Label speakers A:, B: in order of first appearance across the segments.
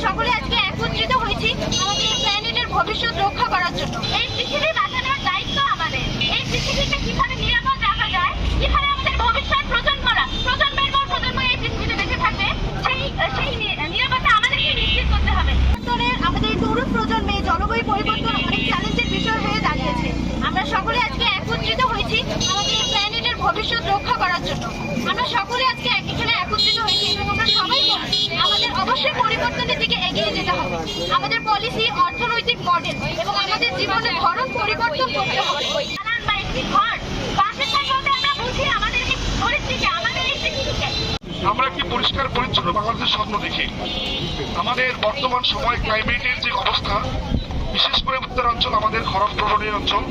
A: সকলে আজকে একত্রিত হয়েছি আমাদের এই প্ল্যানেটের ভবিষ্যৎ রক্ষা করার জন্য। এই পৃথিবী বাঁচানোর দায়িত্ব আমাদের। এই পৃথিবীকে কিভাবে নিরাপদ রাখা যায়, কিভাবে আমাদের ভবিষ্যৎ প্রজন্মের পর প্রজন্ম এই পৃথিবীতে বেঁচে থাকবে, সেই নিরাপত্তা আমাদেরকে নিশ্চিত করতে হবে। আমাদের এই তরুণ প্রজন্মে জলবায়ু পরিবর্তন অনেক চ্যালেঞ্জের বিষয় হয়ে দাঁড়িয়েছে। আমরা সকলে আজকে একত্রিত হয়েছি আমাদের এই প্ল্যানেটের ভবিষ্যৎ রক্ষা করার জন্য। আমরা সকলে আজকে এখানে একত্রিত হয়েছি এবং আমরা সবাই বলছি আমাদের অবশ্যই পরিবর্তনের দিকে এগিয়ে যেতে হবে। আমাদের পলিসি, অর্থনৈতিক মডেল এবং আমাদের জীবনের ধরন পরিবর্তন করতে হবে।
B: আমরা কি পরিষ্কার পরিচ্ছন্ন বাংলাদেশের স্বপ্ন দেখি? আমাদের বর্তমান সময় ক্লাইমেটের যে অবস্থা, বিশেষ করে উত্তরাঞ্চল, আমাদের খরা প্রবণ অঞ্চল,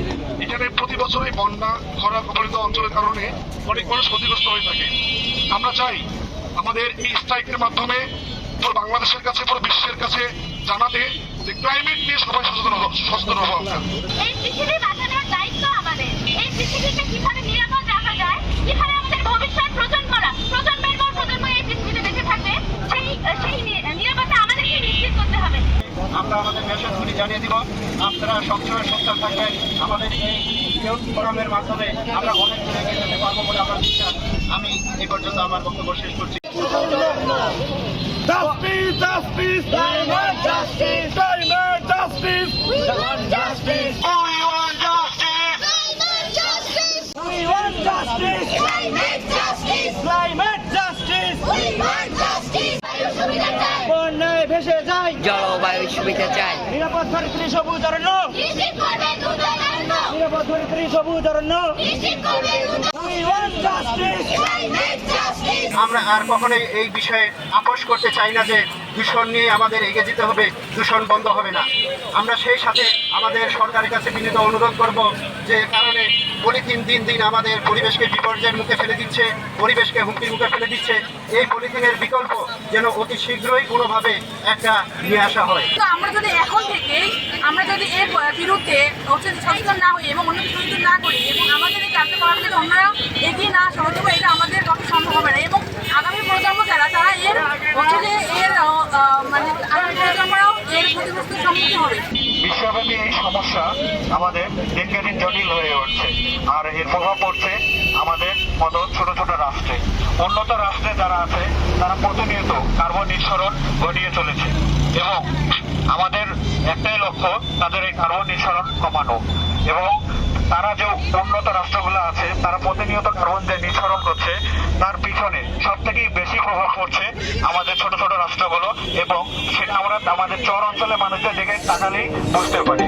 B: এখানে প্রতি বছরই বন্যা, খরা কবলিত অঞ্চলের কারণে অনেক মানুষ ক্ষতিগ্রস্ত হয়ে থাকে। আমরা চাই আমাদের এই স্ট্রাইকের মাধ্যমে পুরো বাংলাদেশের কাছে, পুরো বিশ্বের কাছে জানাতে যে ক্লাইমেট নিয়ে সবাই সচেতন হওয়া উচিত।
A: এই পৃথিবী বাঁচানোর দায়িত্ব আমাদের। এই পৃথিবীকে কিভাবে নিরাপদ রাখা যায়, কিভাবে আমাদের ভবিষ্যৎ প্রজন্মের পর প্রজন্ম এই পৃথিবীতে বেঁচে থাকবে, সেই নিরাপত্তা আমাদেরকে নিশ্চিত করতে হবে।
C: আমরা আমাদের মেসেজগুলি জানিয়ে দিব। আপনারা সবসময় সোচ্চার থাকবেন। আমাদের এই ইয়ুথ ফোরামের মাধ্যমে আমরা অনেক দূরে এগিয়ে যেতে পারবো বলে আমার বিশ্বাস। আমি এই পর্যন্ত আমার বক্তব্য শেষ করছি।
B: Justice, justice, climate justice, climate justice. We want justice. We want justice.
A: Climate justice.
B: We want justice.
A: Climate justice.
B: Climate justice.
A: We want justice. বায়ু সুবিধা চাই।
B: বন্যায় ভেসে যায়
D: জলবায়ু সুবিধা চাই।
B: নিরাপদ ধরিত্রী সবুজ অরণ্য।
A: নিশ্চিত করবে দ্রুত অরণ্য।
B: নিরাপদ ধরিত্রী সবুজ অরণ্য।
A: নিশ্চিত করবে দ্রুত।
B: We want justice.
A: Climate justice.
C: আমরা আর কখনোই এই বিষয়ে আপোষ করতে চাই না যে দূষণ নিয়ে আমাদের এগিয়ে যেতে হবে, দূষণ বন্ধ হবে না। আমরা সেই সাথে আমাদের সরকারের কাছে বিনীত অনুরোধ করব যে কারণে পলিথিন দিন দিন আমাদের পরিবেশকে বিপর্যয়ের মুখে ফেলে দিচ্ছে, পরিবেশকে হুমকির মুখে ফেলে দিচ্ছে। এই পলিথিনের বিকল্প যেন অতি শীঘ্রই কোনোভাবে একটা নিয়ে আসা হয়।
E: তো আমরা যদি এখন থেকে আমরা যদি এর বিরুদ্ধে সচেতন না হই এবং অন্য সচেতন না করি এবং আমাদের এই কার্যকলাপ যদি অন্যরা এগিয়ে না আসে, হয়তো এটা আমাদের পক্ষে সম্ভব হবে না। এবং আগামী প্রজন্ম যারা তারা এর মানে আগামী প্রজন্মরাও এর ক্ষতিগ্রস্তের সম্মুখীন হবে।
B: বিশ্বব্যাপী এই সমস্যা আমাদের দিনকে দিন জটিল হয়ে উঠছে, আর এর প্রভাব পড়ছে আমাদের মতো ছোট ছোট রাষ্ট্রে। উন্নত রাষ্ট্রে যারা আছে তারা প্রতিনিয়ত কার্বন নিঃসরণ ঘটিয়ে চলেছে এবং আমাদের একটাই লক্ষ্য তাদের এই কার্বন নিঃসরণ কমানো। এবং তারা যে উন্নত রাষ্ট্রগুলো আছে তারা প্রতিনিয়ত কার্বন যে নিঃসরণ করছে তার পিছনে সব থেকেই বেশি প্রভাব পড়ছে আমাদের ছোট ছোট রাষ্ট্রগুলো, এবং সেটা আমরা আমাদের চর অঞ্চলের মানুষদের দিকে তাকালেই বুঝতে পারি।